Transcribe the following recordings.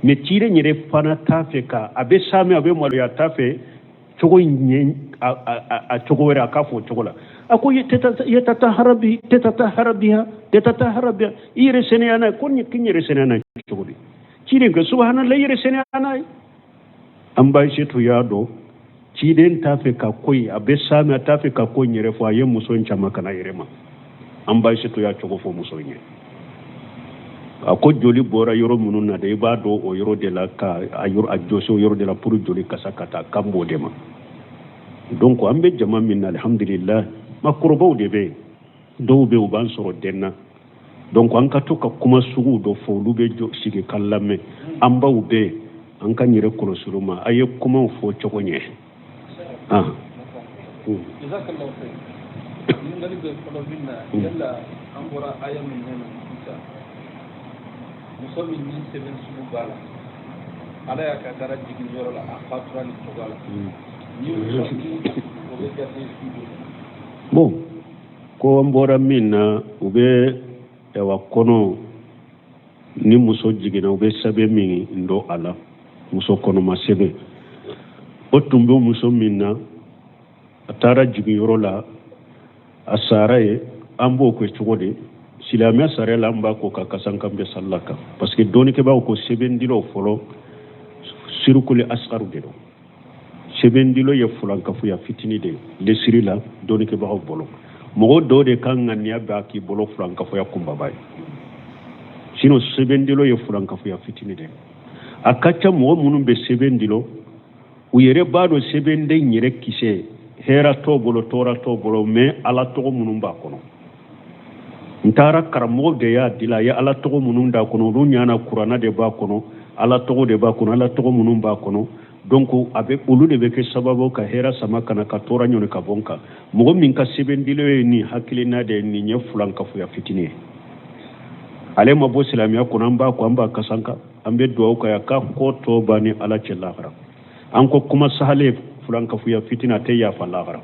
me tire nyere fana tafe ka abe same abe mo ya tafe chogo nyen a chogo wera ka fo chogo la ako yetata harabi tetata harabiha ire sene ana kon ni kinyere sene ana chogo di tire ga subhanallah ire sene ana an bai shi to yado ciden tafe ka koy abe same tafe ka koy nyere fo aye muso nchama kana ire ma an bai shi to ya chogo fo muso nye ako joli bora yoro munun na de ba do o yoro de la ka ayur ajoso yoro de la pour joli kasakata kambo de ma donc ambe jama min alhamdulillah makrobo de be do be o ban soro denna donc an ka to ka kuma sugu do fo lube jo sigi kallame amba ube an kan yire kolo suruma aye kuma fo chogonye jazakallahu khair min dalil ko binna yalla ambora ayam min musomin ni seben sugu bala ala ya ka dara jigin yoro la afatra ni togala ni musomin o be gati sugu bon ko mbora minna ube e wa kono ni muso jigina ube sabe mi ndo ala muso kono ma sebe o tumbe muso minna atara jigin yoro la asaraye ambo ko chogode silamia sare lamba ko ka kasanka be sallaka parce que doni ke ba ko sebendilo folo sirkuli asqaru de do sebendilo ye fulanka fu ya fitini de le sirila doni ke ba ko bolo mo do de kan ngania ba ki bolo fulanka fu ya kumba bay sino sebendilo ye fulanka fu ya fitini de akacha mo munum be sebendilo u yere ba do sebende nyere kise hera to bolo tora to bolo me ala to munum ba kono ntara karamo de ya dila ya ala togo munun da kono do nyana qur'ana de ba kono ala togo de ba kono ala togo munun ba kono donc abe ulu de be ke sababo ka hera sama kana ka tora nyone ka bonka mo min ka sebendilo ni hakilina de ni nye fulan ka fu ya fitine ale ma bo islamia kono amba ko amba kasanka ambe do ka ya ka ko to bani ala ce lahara an ko kuma sahale fulan ka fu ya fitina te ya fa lahara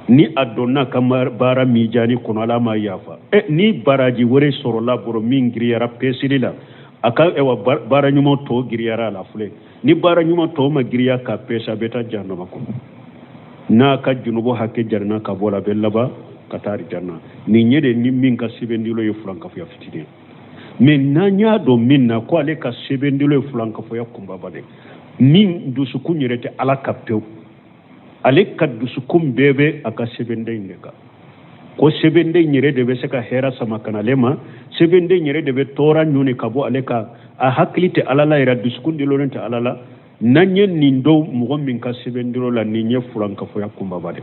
ni adonna kamar bara mijani kono ala ma yafa ni baraji wore soro la boro min griyara pesilila aka ewa bara nyumo to griyara la fule ni bara nyumo to ma griya ka pesa beta janna mako na ka junubo hakke jarna ka bola bellaba katari janna ni nyede ni min ka sibendilo ye fulanka fu ya fitide men na nya do minna ko ale ka sibendilo ye fulanka fu ya kumba bade min du su kunyerete ala kapeu ale kaddu sukum bebe aka sebende indeka ko sebende nyere de be seka hera sama kanalema sebende nyere de be tora nyune kabo ale ka a haklite alala ira duskundi lorenta alala nanyen nindo mo min ka sebendiro la ninye furanka fo yakumba bade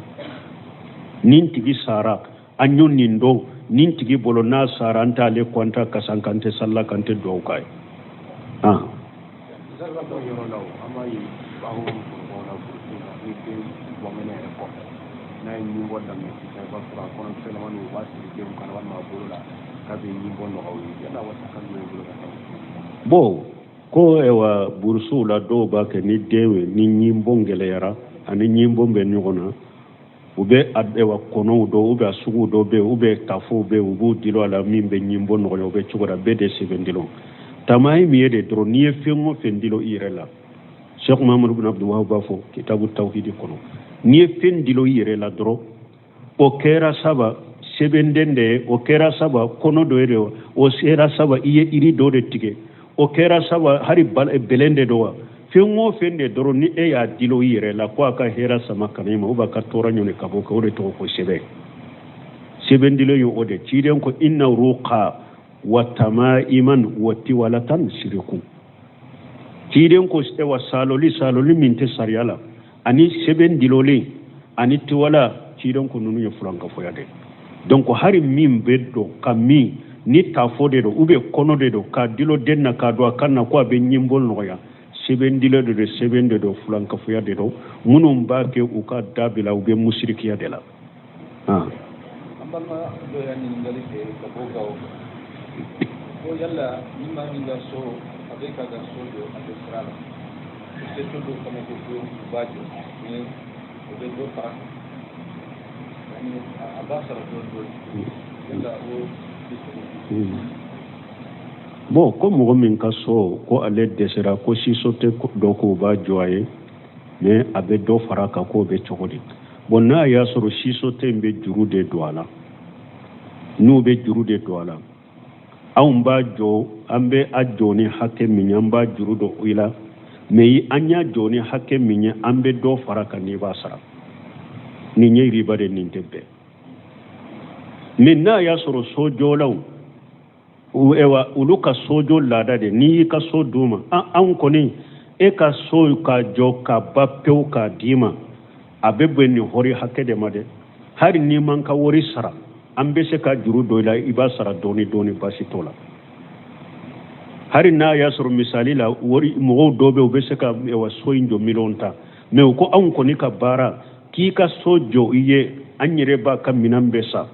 nin tigi sara anyon nindo nin tigi bolo na sara anta ale kwanta kasankante sallakante do kai zarra yoro law amai bawo na yi wanda mai cikin basura kuma sai na wani ba su rike kan wani mabula kabe yi bono hawi yana wata kan yi bulu bo ko ewa bursu la do ba ke ni dewe ni nyimbo ngele yara ani nyimbo be nyogona ube adewa kono do ube asugu do be ube tafu be ubu dilo ala mimbe nyimbo no yo be chugora be de sevendilo tamay mi yede dro ni fengo fendilo irela Cheikh Mamadou ibn Abdou Wahab bafo kitabu tawhid kono ni fendilo irela dro o kera saba sebendende o kera saba kono do ere o sera saba iye iri do de tige o kera saba hari bal e belende do fengo fende dro ni e ya dilo irela ko aka hera sama kanema uba ka tora nyone kabo ko de to ko sebe sebendilo yo ode ciden ko inna ruqa wa tamaiman wa tiwalatan shiriku ciden ko ste wa saloli minte sariala ani sebendilole ani tiwala ciden ko nunu ye fulanka foyade donc hari min beddo kammi ni tafode do ube kono de do ka dilo denna ka do kanna ko be nyimbol noya sebendilo de sebende do fulanka foyade do munum baake u ka dabila ube musrikiya de la ambalma do yani ngali ke ko bogaw ko yalla imma mi ga so abe ka ga so do abe srala se to do kama ko ko bajo ni do do fa yani abasara do yalla o bon ko mɔgɔ min ka so ko ale dɛsɛra ko siso tɛ dɔ k'o b'a jɔ a ye mais a bɛ dɔ fara kan k'o bɛ cogo di bon n'a y'a sɔrɔ siso tɛ in bɛ juru de don a la n'u bɛ juru de don a la anw b'a jɔ an bɛ a jɔ ni hakɛ min ye an b'a juru dɔn i la mais an y'a jɔ ni hakɛ min ye an bɛ dɔ fara kan n'i b'a sara nin ye riba de nin tɛ bɛn mais n'a y'a sɔrɔ sojɔlaw olu ka sojɔ laada de n'i y'i ka so d'u ma anw kɔni e ka so ka jɔ ka ba pewu k'a d'i ma a bɛ bɛn nin hɔri hakɛ de ma dɛ hali n'i man ka wari sara an bɛ se ka juru dɔ i la i b'a sara dɔɔni dɔɔni baasi t'o la hali n'a y'a sɔrɔ misali la wari mɔgɔw dɔw bɛ u bɛ se ka so in jɔ miliyɔn ta mais u ko anw kɔni ka baara k'i ka so jɔ i ye an yɛrɛ b'a ka minɛn bɛɛ sa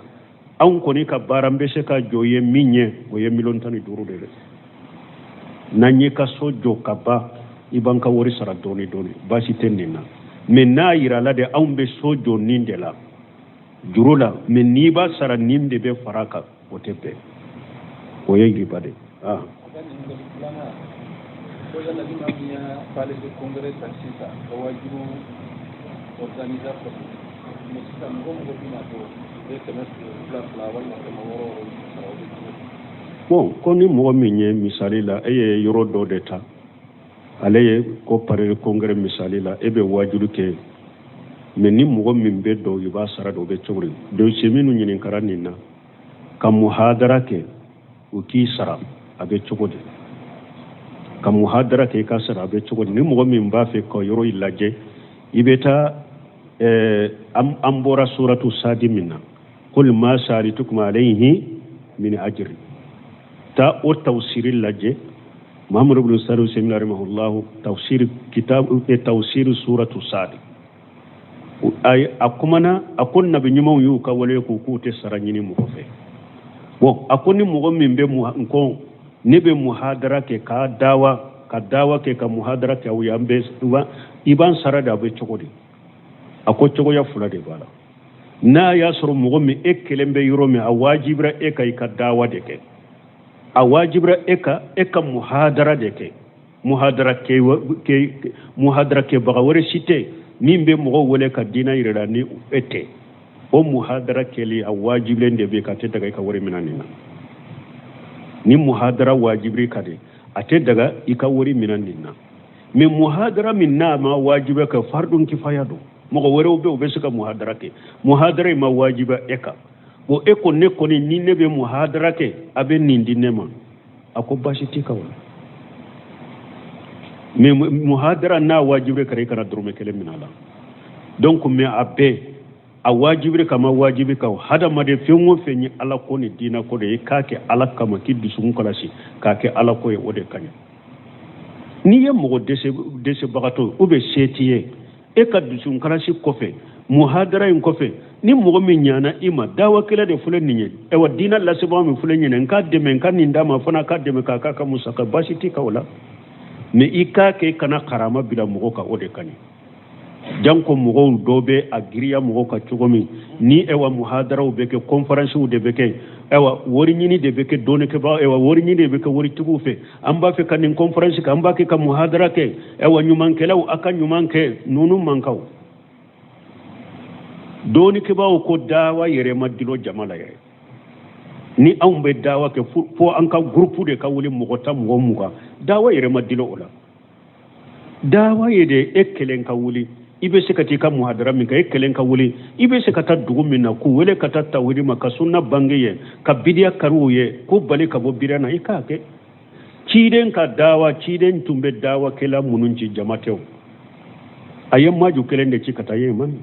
anw kɔni ka baara n bɛ se ka jɔ i ye min ye o ye miliyɔn 15 de ye n'an y'i ka so jɔ ka ban i b'an ka wari sara dɔɔni dɔɔni baasi tɛ nin na mais n'a yirala de anw bɛ so jɔ nin de la juru la mais n'i b'a sara nin de bɛ fara kan o tɛ bɛn o ye riba de bon ko ni mɔgɔ min ye misali la e ye yɔrɔ dɔ de ta ale ye ko parele congrès misali la e bɛ wajulu kɛ mais ni mɔgɔ min bɛ dɔn i b'a sara dɔ bɛ cogo di dossier minnu ɲininkara nin na ka muhadara kɛ u k'i sara a bɛ cogo di ka muhadara kɛ i ka sara a bɛ cogo di ni mɔgɔ min b'a fɛ ka yɔrɔ in lajɛ i bɛ taa an bɔra suratu sadi min na qul ma salitukum alayhi min ajri ta o tawsiri lajɛ Muhammad ibn Salih Usaimi rahimahullah tawsir kitab tawsir suratu sadi ay akumana akon nabi nyumaw yu ka wale ko ko te sara nyini mo fe bon akoni mo min be mu ko ne be muhadara ke ka dawa ke ka muhadara ke wu yambe iban sara da be chogodi ako chogo ya fula de bala na ya soro mo mi ekelen be yoro mi a wajibra e kai ka dawa de ke a wajibra e ka muhadara de ke muhadara ke bagawre cité min be mo wole ka dina yira ni ete o muhadara keli a wajible de be ka te daga ka wori minanina ni muhadara wajibri kade ate daga ika wori minanina me muhadara minna ma wajiba ka fardun kifaya do mo wore be be suka muhadara ke muhadara ma wajiba eka bo eko ne ko ni ne be muhadara ke abe nindi nema ako bashiti ka wala me muhadara na wajibre kare kana drume kele minala donc me abe a wajibre kama wajibi ka hada made fenwo fenyi ala ko ni dina ko de kake ala kama kiddu sun kala si kake ala ko e wode kanya ni ye mo dese bagato ube setiye e ka dusun kala si kofe muhadara in kofe ni mo min nyana ima dawa kala de fulen ni e wa dina la se ba mi fulen ni nka de men kan ni ndama fana ka de me ka ka musaka basiti ka wala me ikake kana karama bila mo ka wode kanya janko mo dobe agriya mo ka chogomi ni ewa muhadara u beke conference u de beke ewa wori nyini de beke done ke ba ewa wori nyini de beke wori tugu fe amba fe kan conference ka amba ke ka muhadara ke ewa nyuman ke law aka nyuman ke nunu mankaw doni ke ba ko dawa yere madilo jamala yere ni an be dawa ke fo an ka groupe de ka wuli mo ta mo muga dawa yere madilo ola dawa yede ekelen ka wuli ibe se ka tika muhadara min ka ekelen ka wuli ibe se ka ta dugu min na ku wele ka ta tawhidi ma ka sunna bangiye ka bidiya karuye ko bale ka bo birana ikake ciden ka dawa ciden tumbe dawa kela mununci jamatew ayem maju kelen de ci kata yeman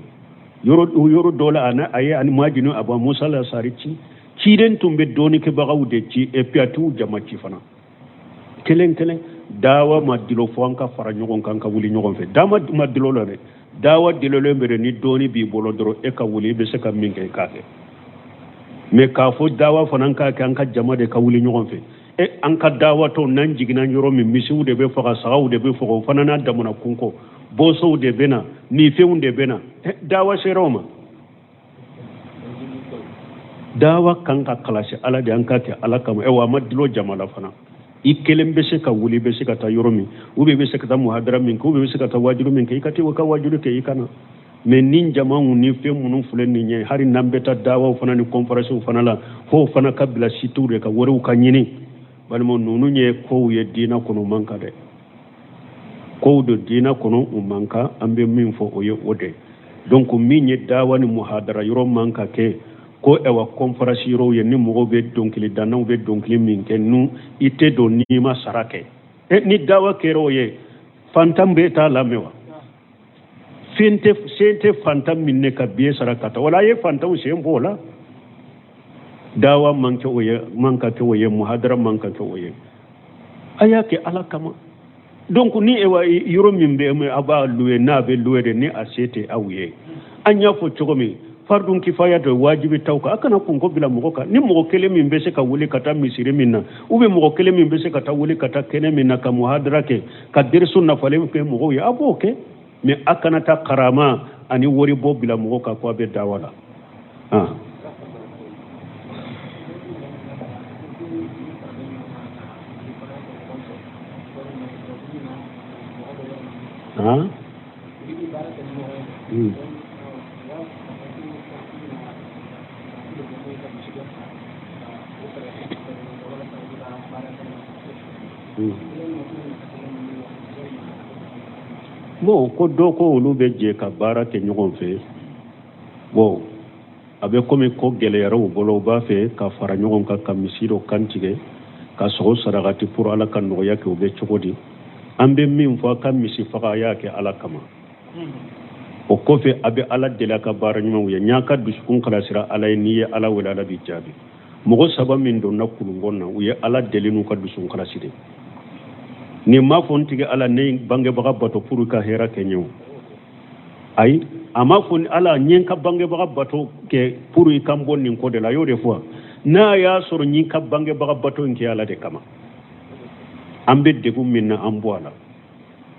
yoro dola ana aye an majinu aba musa la sarici ciden tumbe doni ke bagaw de ci e piatu jamati fana kelen dawa madilo fo anka fara nyogon kan ka wuli nyogon fe dama madilo la de dawa dilolo mbere ni doni bi bolo doro e ka wuli be se ka minke kake me ka fo dawa fanan ka kan ka jama de ka wuli nyogon fe e anka dawa to nan jigina nyoro mi misiu de be faga sawu de be fago fanana damuna kunko boso de bena ni feunde bena dawa seroma dawa kan ka kalashi ala de anka ke ala kam e wa madilo jamala fana ikelen be se ka wuli be se ka ta yoro min ube be se ka ta muhadara min ko ube be se ka ta wajiru min ke ikati wa ka wajiru ke ikana mais nin jama'u ni fe munun fulen ni nye hari nambeta dawa fana ni conference fana la ho fana kabila siture ka wore ka nyini balmo nunu nye ko ye dina kono manka de ko do dina kono manka ambe min fo o ye ode donc min nye dawa ni muhadara yoro manka ke ko ewa conference yoro ye ni mo be donkili danaw be donkili min ke nu ite do ni ma sarake ni dawa kero ye fantambe ta lamewa sente fantam minne ka biye sarakata wala ye fantam sembo wala dawa manke oye manka ke oye muhadara manka ke oye ayake ala kama donc ni ewa yoro mimbe aba luwe na be luwe de ni asete awye anya fo chogomi fardun kifaya to wajibi tawka akana kunko bila mogoka ni mogo kele mimbe se ka wuli kata misiri minna ube mogo kele mimbe se kata wuli kata kene minna ka muhadara ke ka dirsu na fale ke mogo ya aboke mais akana ta karama ani wori bo bila mogo ka ko be dawala bon ko do ko olu be je ka baara kɛ ɲɔgɔn fɛ bon a bɛ komi ko gɛlɛyara u bolo u b'a fɛ ka fara ɲɔgɔn kan ka misi dɔ kantigɛ ka sogo sarakati pour ala ka nɔgɔya kɛ u bɛ cogo di an bɛ min fɔ a ka misi faga a y'a kɛ ala kama o kɔfɛ a bɛ ala deli a ka baara ɲumanw ye ɲ'a ka dusukun kalasira ala ye n'i ye ala wele ala b'i jaabi mɔgɔ saba min donna kulungon na u ye ala deli n'u ka dusukun kalasi de ni ma fɔ n tigi ala ne bangebaga bato pour ka hɛrɛ kɛ ɲɛw ayi a ma fɔ ala ɲɛ ka bangebaga bato kɛ pour i kan bɔ nin ko de la a y'o de fɔ n'a y'a sɔrɔ ɲi ka bangebaga bato in kɛ ala de kama an bɛ degun min na an bɔ a la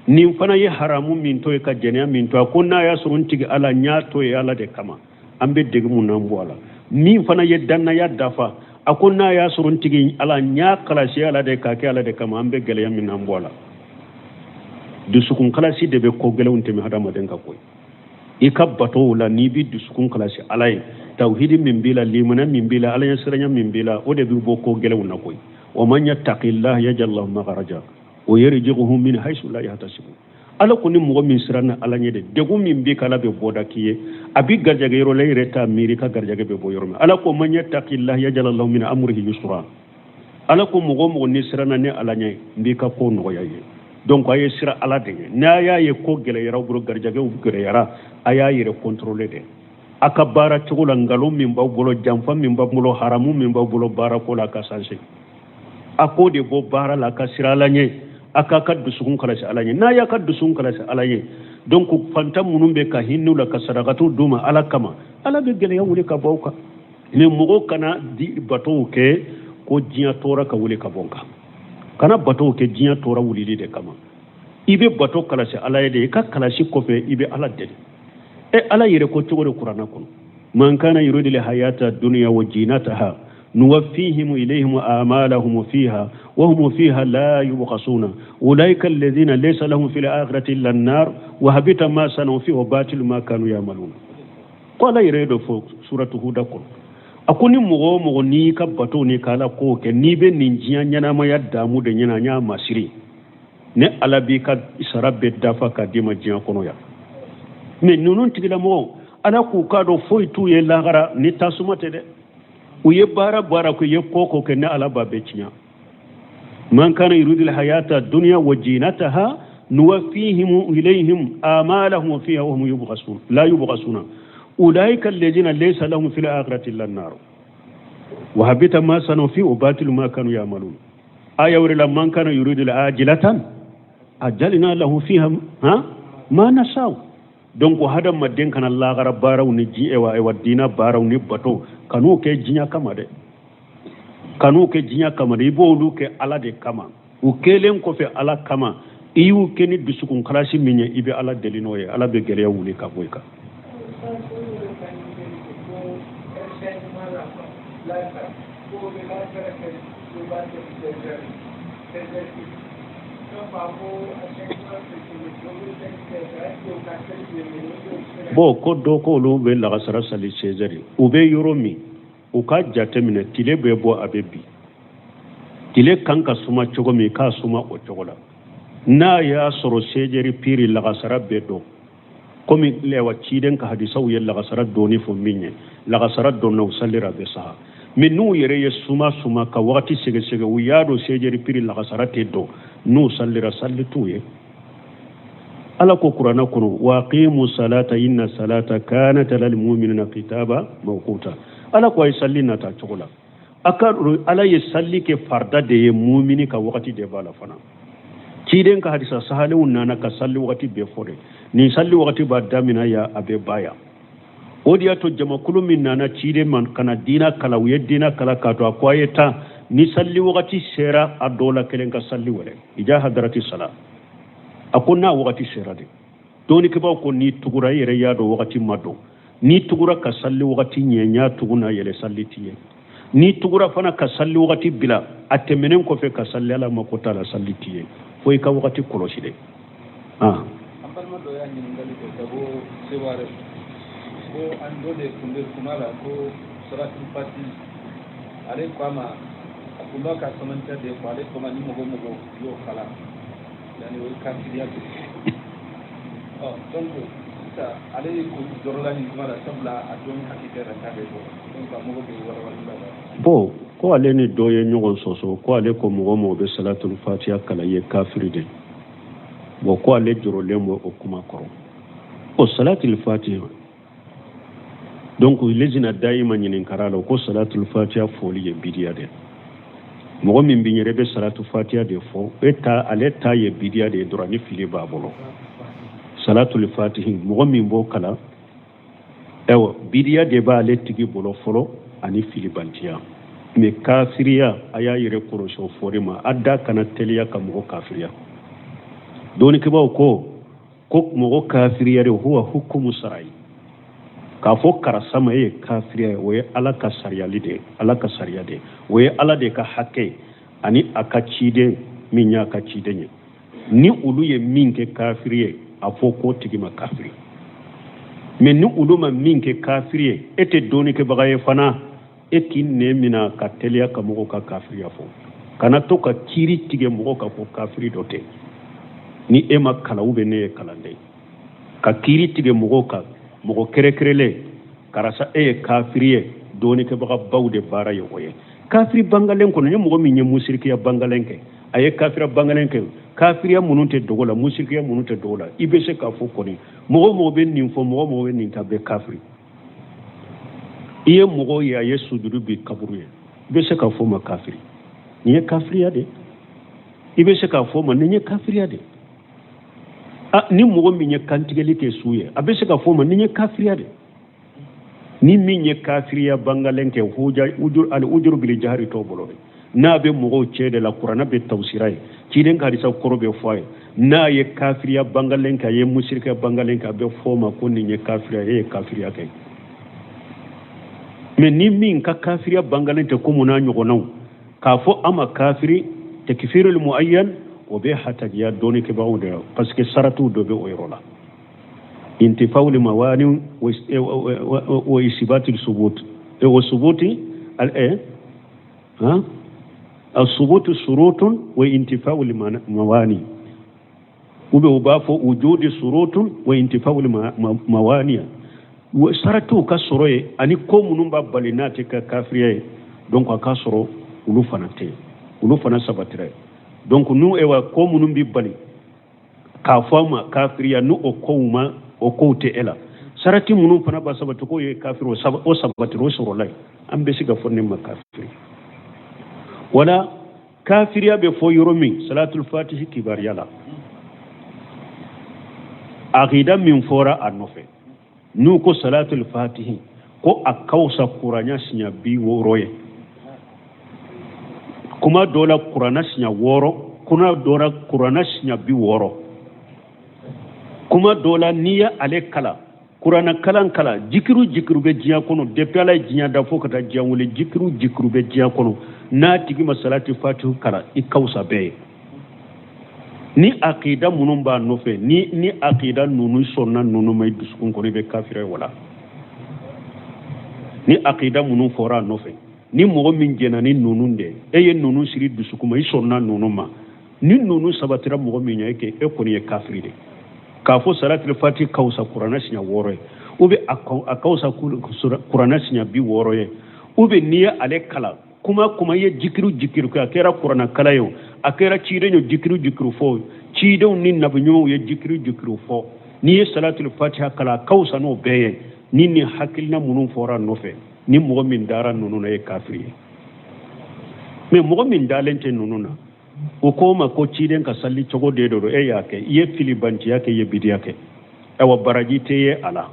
nin fana ye haramu min to ye ka jɛnɛya min to a ko n'a y'a sɔrɔ n tigi ala n y'a to ye ala de kama an bɛ degun min na an bɔ a la min fana ye dannaya dafa a ko n'a y'a sɔrɔ n tigi ala n y'a kalasi ala de k'a kɛ ala de kama an bɛ gɛlɛya min na an bɔ a la dusukun kalasi de bɛ ko gɛlɛnw tɛmɛ hadamaden ka koyi i ka bato la n'i bi dusukun kalasi ala ye tawhidi min b'i la limana min b'i la ala ɲɛ siranya min b'i la o de bɛ bɔ ko gɛlɛnw na koyi wa man yattaqillah yaj'al lahu makhraja wa yarzuquhu min haythu la yahtasib ala ko ni mɔgɔ min siranna ala ɲɛ de degun min b'i kala bɛ bɔda k'i ye a bi garijɛgɛ yɔrɔ la i yɛrɛ t'a miiri ka garijɛgɛ bɛ bɔ yɔrɔ min ala ko man yattaqillah yaj'al lahu min amrihi yusra ala ko mɔgɔ o mɔgɔ ni siranna ni ala ɲɛ n b'i ka ko nɔgɔya ye donc a ye sira ala de ye n'a y'a ye ko gɛlɛyara u bolo garijɛgɛw gɛlɛyara a y'a yɛrɛ contrôler de a ka baara cogo la nkalon min b'aw bolo janfa min b'aw bolo haramu min b'aw bolo baara ko la a ka sanse a k'o de bɔ baara la a ka sira ala ɲɛ a k'a ka dusukun kalasi ala ɲɛ n'a y'a ka dusukun kalasi ala ɲɛ donc fantan minnu bɛ ka hinɛw la ka sarakatu d'u ma ala kama ala bɛ gɛlɛya wuli ka bɔ aw kan mais mɔgɔw kana di batow kɛ ko diɲɛ tɔɔrɔ ka wuli ka bɔ n kan kana batow kɛ diɲɛ tɔɔrɔ wulili de kama i bɛ bato kalasi ala ye de i ka kalasi kɔfɛ i bɛ ala deli ala yɛrɛ ko cogo de kuranna kɔnɔ man kana yuridu hayata dunya wa jinataha نوفيهم إليهم آمالهم فيها وهم فيها لا يبخسون أولئك الذين ليس لهم في الآخرة إلا النار وهبط ما صنعوا فيه وباطل ما كانوا يعملون قال يريد فوق سورة هود أكون مغني كبتوني كالا كوك نيبي نينجيا نينا ما يدامو دي نينا نيا مسيري ne ala bi ka isara be dafa ka dima jiya kono ya mais nunun tigila mo ala ku ka do foy tu ye lagara ni tasumate de u ye baara ko ye koko ke ne ala ba be tiɲa man kana yuridu alhayata dunya wa jinataha nuwaffihim ilayhim amalahum fiha wa hum yubghasun la yubghasuna ulaika alladhina laysa lahum fil akhirati illa an-nar wa habita ma sanu fi ubatil ma kanu ya'malun aya wala man kana yuridu al-ajilatan ajalna lahu fiha ma nasau donc hada madden kana lagara baraw ni ji ewa dina baraw ni bato kanu ke jinya kama de ibo lu ke ala de kama u kelen ko fe ala kama iyu ke ni dusukun kalasi minye ibe ala delino ye ala be gele wuli ka boyka bo ko do ko lu be la gasara sali sejari ube yoromi o ka jatemine tile be bo abebi tile kanka suma chogomi ka suma o chogola na ya soro sejari piri la gasara be do komi lewa ciden ka hadisa wu la gasara doni fo minye la gasara donno salira be saha min nu yere ye suma ka wakati sege sege wu yado sejari piri la gasara te do nu salira sallitu ye ala ko qur'ana kono waqimu salata inna salata kanat lil mu'minina kitaba mawquta ala ko ay sallina ta chogola akaru ala ye salli ke farda de ye mu'mini ka wakati de bala fana ciden ka hadisa sahalu nana ka salli wakati be fore ni salli wakati ba damina ya abe baya odiya to jama kulum min nana ciden man kana dina kala wiye dina kala ka to akwayeta ni salli wakati sera adola kelen ka salli wale ija hadarati sala akonna wakati serade doni ke ba ko ni tugura yere yado wakati mado ni tugura ka salli wakati nyenya tuguna yele salli tiye ni tugura fana ka salli wakati bila atemenen ko fe ka salli ala makota la salli tiye foi ka wakati koloside ambalma do ya ni ngali ko tabo seware ko ando de kunde kumala ko suratul fatih ale kwama akunda ka samanta de ko ale ko mani mogo yo kala yani wai kafiriya ce don ko ta alayi ko dorola ni kuma da sabla a don hakika da ta gaibo don ka mu gobe warwar da bo ko ale ni doye nyogon soso ko ale ko mo be salatul fatiha kala ye kafiri de bo ko ale joro lembo o kuma koro o salatul fatiha donc lezina daima nyinin karalo ko salatul fatiha foli ye bidiya de mogo min bi nyere be salatu fatiha de fo eta aleta ye bidia de dorani fili babolo salatu fatihi mogo min bo kala ewo bidia de ba ale tigi bolo folo ani fili bantiya me kafiriya aya yere korosho forima adda kana teliya ka mogo kafiriya doni ke ba ko mogo kafiriya de huwa hukumu sarai ka fo karasama ye kafiriya we ala ka sariyali de ala ka sariya de we ala de ka hakke ani aka cide min ya ka cide ne ni ulu ye min ke kafiriye a fo ko tigi ma kafiri men ni ulu ma min ke kafiriye ete doni ke bagaye fana ekin ne mina ka teliya ka mogo ka kafiriya fo kana to ka kiri tige mogo ka fo kafiri dote ni ema kala ube ne kalande ka kiri tige mogo ka mogo kerekerele karasa kafiriye doni ke baga bawde bara yo oye kafiri bangalen ko ne mogo min ye musirkiya bangalenke aye kafira bangalenke kafiriya mununte dogola musirkiya mununte dogola ibe se ka fo koni mogo be nin fo mogo be nin ka be kafiri iye mogo ya ye sujudu bi kaburu ye ibe se ka fo ma kafiri ni ye kafiriya de ibe se ka fo ma ni ye kafiriya de ni mogo min ye kantigeli ke suye abe se ka fo ma ni ye kafiriya de ni min ye kafiriya bangalenke ujur bil jahri to bolode na be mogo cede la qur'ana be tawsiray ci den hadisa korobe foye na ye kafiriya bangalenke ye mushrika bangalenke be foma ko ni ye kafiriya kay mais ni min ka kafiriya bangalenke ko muna nyogonaw ka fo ama kafiri takfirul muayyan o be hatajiya doni ke bawde parce que saratu do be oyrola انتفاع الموانع وإثبات الثبوت وثبوت الثبوت شروط وانتفاع الموانع وبوباف وجود شروط وانتفاع الموانع وسرتو كسروي اني كوم نمبا بالينات كافريه دونك كسرو ulu fana sabatire donc nous ewa komu numbi bali ka fama kafiriya nu o kowma o kowte ela sarati munu fana ba sabatu ko ye kafiro o sabatiro soro lay am be siga fonne ma kafiri wala kafiriya be fo yoromi salatul fatihi kibar yala aqida min fora anofe nu ko salatul fatihi ko akausa qur'anya sinya bi woroye kuma dola qur'ana sinya woro kuna dola qur'ana sinya bi woro kuma dola niya ale kala qur'ana kala jikiru be jiya kono depuis ala jiya da fo kata jiya wole jikiru be jiya kono n'a tigi ma salati fatihu kala i kawsa bɛɛ ni aqida minnu b'a nɔfɛ ni aqida ninnu sɔnna ninnu ma i dusukun kɔnɔ i bɛ kafira ye wala ni aqida minnu fɔra a nɔfɛ ni mɔgɔ min jɛna ni ninnu de e ye ninnu siri dusukun ma i sɔnna ninnu ma ni ninnu sabatira mɔgɔ min ɲɛ e kɔni ye kafiri de k'a fɔ salatul fati kawsa kuranɛ siɲɛ 6 ye ou bien a kawsa kuranɛ siɲɛ 60 ye ou bien n'i ye ale kala kuma ye jikiru kɛ a kɛra kuranɛ kala ye a kɛra cidenw ye jikiru fɔ cidenw ni nabiɲumanw ye jikiru fɔ n'i ye salatul fatiha kala a kawsa n'o bɛɛ ye ni nin hakilina minnu fɔra nɔfɛ ni mɔgɔ min dara ninnu na ye kafiri ye mais mɔgɔ min dalen tɛ ninnu na o ko ma ko ciden ka sali cogo de do e y'a kɛ i ye filibantiya kɛ i ye bidiya kɛ awa baraji tɛ ye a la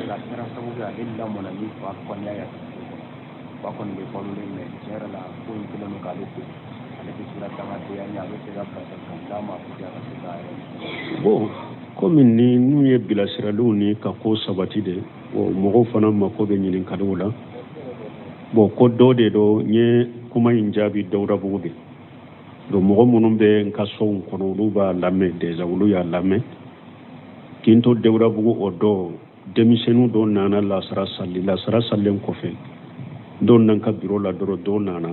la kɛra sababu ye ale lamɔna ni fa kɔniya ya fa kɔni bɛ balolen mɛ tiɲɛ yɛrɛ la ko in kelen don k'ale to ale tɛ sira dangadenya ni a bɛ se ka bilasa kan d'a ma pour que a ka se k'a yɛrɛ bon komi ni n'u ye bilasiraliw ni ka ko sabati de mɔgɔw fana mako bɛ ɲininkaliw la bon ko dɔ de do n ye kuma in jaabi Dawudabugu de donc mɔgɔ minnu bɛ n ka sɔnw kɔnɔ olu b'a lamɛn déjà olu y'a lamɛn k'i to Dawudabugu o dɔ denmisɛnninw dɔw nana lasara salen kɔfɛ dɔw nan ka biro la dɔrɔn dɔw nana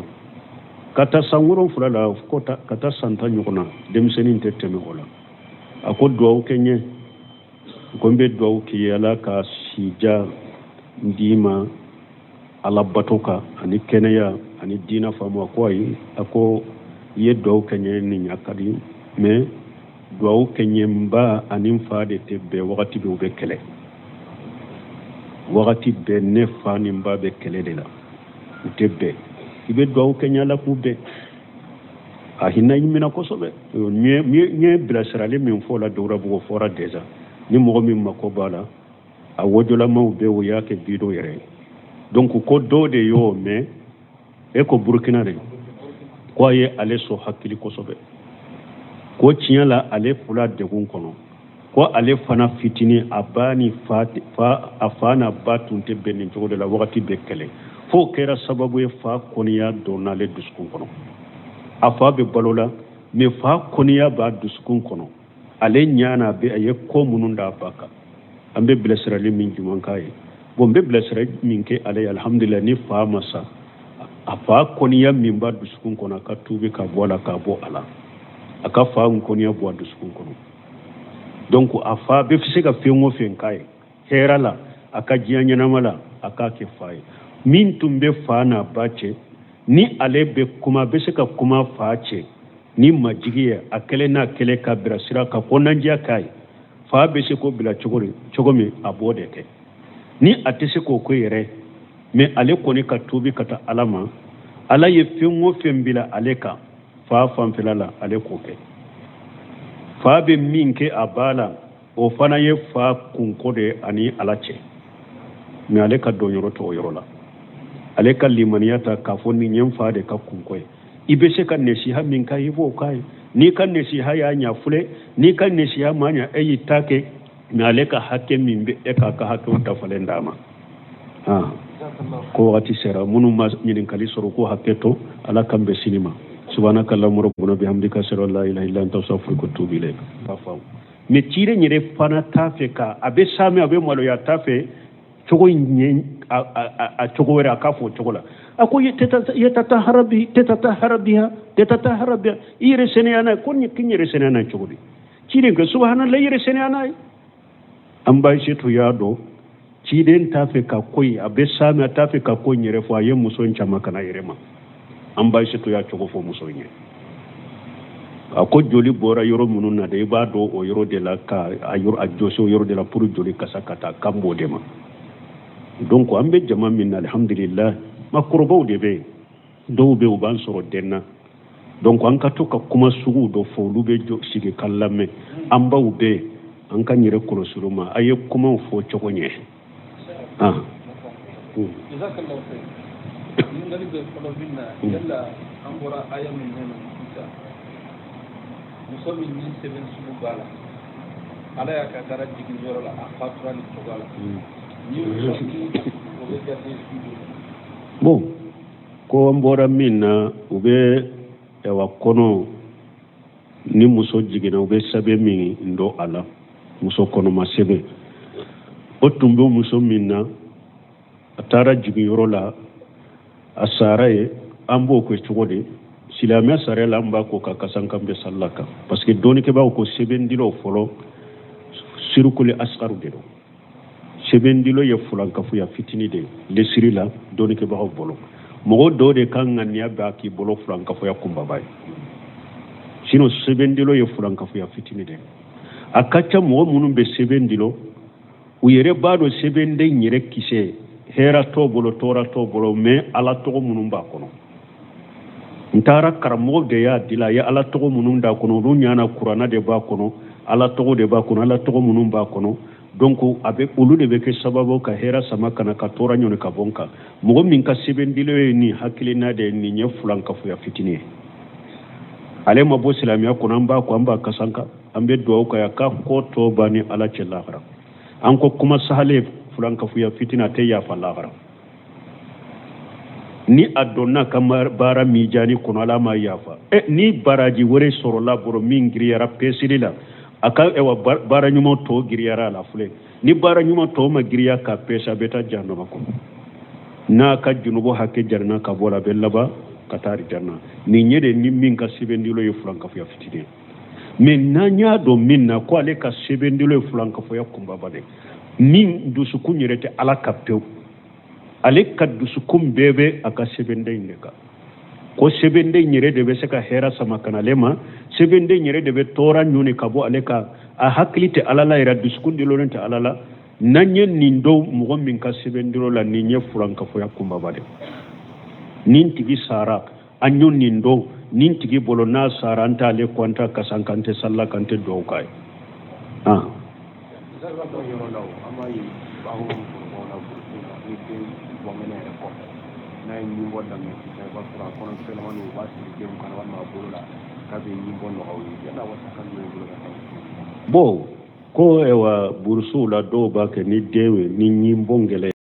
ka taa san 7 la ka taa san 10 ɲɔgɔn na denmisɛnnin tɛ tɛmɛ o la a ko duwawu kɛ n ye ko n bɛ duwawu k'i ye Ala ka sija d'i ma Ala bato kan ani kɛnɛya ani diinɛ faamu a ko ayi a ko i ye duwawu kɛ n ye nin ɲa ka di mais duwawu kɛ n ye n ba ani n fa de tɛ bɛn wagati bɛ u bɛ kɛlɛ wagati bɛɛ ne fa ni n ba bɛ kɛlɛ de la u tɛ bɛn i bɛ duwawu kɛ n ye Ala k'u bɛn a hinɛ i minɛ kosɛbɛ n ye bilasirali min fɔ la Dawudabugu fɔra déjà ni mɔgɔ min mako b'a la a wojolamaw bɛ o y'a kɛ bido yɛrɛ donc ko dɔw de y'o mɛn e ko Burkina de ko a ye ale sɔn hakili kosɛbɛ ko tiɲɛ la ale fula degun kɔnɔ ko ale fana fitinin a ba ni a fa n'a ba tun tɛ bɛn nin cogo de la wagati bɛ kɛlɛ fo kɛra sababu ye fa kɔniya donna ale dusukun kɔnɔ a fa bɛ balo la mais fa kɔniya b'a dusukun kɔnɔ ale ɲana a ye ko minnu d'a ba kan an bɛ bilasirali min juman k'a ye bon n bɛ bilasirali min kɛ ale ye alhamdulillah ni fa ma sa a fa kɔniya min b'a dusukun kɔnɔ a ka tuubi ka bɔ a la k'a bɔ a la a ka fa kɔniya bɔ a dusukun kɔnɔ donc a fa bɛ se ka fɛn o fɛn k'a ye hɛrɛ la a ka diɲɛ ɲɛnama la a k'a kɛ fa ye min tun bɛ fa n'a ba cɛ ni ale bɛ kuma bɛ se ka kuma fa cɛ ni majigi ye a kɛlɛ n'a kɛlɛ ka bilasira ka kɔnɔnajɛ k'a ye fa bɛ se k'o bila cogo min a b'o de kɛ ni a tɛ se k'o ko yɛrɛ mais ale kɔni ka tuubi ka taa Ala ma Ala ye fɛn o fɛn bila ale kan fa fanfɛla la ale k'o kɛ fa bɛ min kɛ a ba la o fana ye fa kunko de ani Ala cɛ mais ale ka dɔn yɔrɔ tɛ o yɔrɔ la ale ka limaniya ta k'a fɔ nin ye n fa de ka kunko ye i bɛ se ka nasiha min k'a ye i b'o k'a ye n'i ka nasiha y'a ɲɛfulɛ n'i ka nasiha ma ɲɛ e y'i ta kɛ mais ale ka hakɛ min bɛ e k'a ka hakɛw dafalen d'a ma ko wagati sera minnu ma ɲininkali sɔrɔ ko hakɛ to Ala kan bɛ sini ma subhanaka allahumma rabbana bihamdika ashhadu an la ilaha illa anta astaghfiruka wa atubu ilayk mais ciire yɛrɛ fana t'a fɛ ka a bɛ saami a bɛ maloya t'a fɛ cogo in a cogo wɛrɛ a k'a fɔ o cogo la a ko yatatahara biha i yɛrɛ sɛnɛya n'a ye ko k'i yɛrɛ sɛnɛya n'a ye cogo di ciiden kɛ subhanallah i yɛrɛ sɛnɛya n'a ye an b'a setu y'a dɔn ciiden t'a fɛ ka ko ye a bɛ saami a t'a fɛ ka ko in yɛrɛ fɔ a ye muso in caman kana yɛrɛ ma an b'a setu y'a cogo fɔ muso in ye a ko joli bɔra yɔrɔ minnu na de i b'a dɔn o yɔrɔ de la ka a jɔsi o yɔrɔ de la pour joli kasa ka taa kan b'o de ma donc an bɛ jama min na alhamdulillah makɔrɔbaw de bɛ yen dɔw bɛ yen u b'an sɔrɔ den na donc an ka to ka kuma suguw dɔ fɔ olu bɛ sigi ka lamɛn an baw bɛ yen an ka ɲɛrɛ kɔlɔsiro ma a ye kumaw fɔ cogo ɲɛ jazakallahu khair ɲininkali bɛ fɔlɔ min na yala an bɔra aya min kɔnɔ sisan muso min ni sɛbɛn sugu b'a la ala y'a ka dara jigin yɔrɔ la a fatura ni cogoya la ni muso min o bɛ jate sugu bon ko an bɔra min na u bɛ kɔnɔ ni muso jiginna u bɛ sɛbɛn min dɔn a la muso kɔnɔma sɛbɛn o tun bɛ muso min na a taara jigin yɔrɔ la a sara ye an b'o kɛ cogo di silamɛ sariya la an b'a ko ka kasan kan bɛ salila kan parce que dɔɔnikɛbaaw ko sɛbɛndilaw fɔlɔ sirikuli asgaru de don sɛbɛndilo ye fulankafuya fitini de lesiri la dɔɔnikɛbagaw bolo mɔgɔ dɔw de kan ŋaniya bɛ k'i bolo fulankafuya kunbaba ye sinon sɛbɛndilo ye fulankafuya fitini de a ka ca mɔgɔ minnu bɛ sɛbɛndilo u yɛrɛ b'a dɔn sɛbɛnden yɛrɛ kisɛ hɛra t'o bolo tɔɔra t'o bolo mais ala tɔgɔ minnu b'a kɔnɔ n taara karamɔgɔ de y'a dila a ye ala tɔgɔ minnu d'a kɔnɔ olu ɲana kuranna de b'a kɔnɔ ala tɔgɔ de b'a kɔnɔ ala tɔgɔ minnu b'a kɔnɔ donc a bɛ olu de bɛ kɛ sababu ka hɛra sama kana ka tɔɔra ɲɔni ka bɔ n kan mɔgɔ min ka sɛbɛndilo ye nin hakilina de ye nin ye fulankafuya fitini ye ale ma bɔ silamɛya kɔnɔ an b'a ko an b'a kasan kan an bɛ dugawu k'a ye k'a ko tɔ ban ni ala cɛ lahara an ko kuma sahale fulankafuya fitina a tɛ yafa lahara ni a dɔnna ka baara mijaani kɔnɔ ala ma yafa ni baraji wɛrɛ sɔrɔla bolo min giriyara pesiri la a ka baara ɲuman tɔ giriyara a la filɛ ni baara ɲuman tɔ ma giriya ka pese a bɛ taa jahanama kɔnɔ n'a ka junubo hakɛ jarina ka bɔ la a bɛ laban ka taa arijanna nin ye de ni min ka sɛbɛndilo ye fulankafuya fitini ye mais n'an y'a dɔn min na ko ale ka sɛbɛndilo ye fulankafuya kunbaba de min dusukun yɛrɛ tɛ ala ka pewu ale ka dusukun bɛɛ bɛ a ka sɛbɛnden in de kan ko sɛbɛnden yɛrɛ de bɛ se ka hɛra sama kana ale ma sɛbɛnden yɛrɛ de bɛ tɔɔra ɲɔni ka bɔ ale kan a hakili tɛ ala la yɛrɛ dusukun dilolen tɛ ala la n'an ye nin dɔn mɔgɔ min ka sɛbɛndilo la nin ye fulankafuya kunbaba de nin tigi sara an y'o nin dɔn nin tigi bolo n'a sara an t'ale ko an t'a kasan kan tɛ salila kan tɛ duwawu k'a ye n'a ye ɲin bɔ daminɛ sisan i b'a sɔrɔ a kɔnɔ fɛnlamani u b'a siri denw kana walima a bolo la k'a bɛ ɲin bɔ nɔgɔw ye yala wasa ka n'o bolo ka taa bon ko burusuw la dɔw b'a kɛ ni den ye ni ɲin bɔ gɛlɛn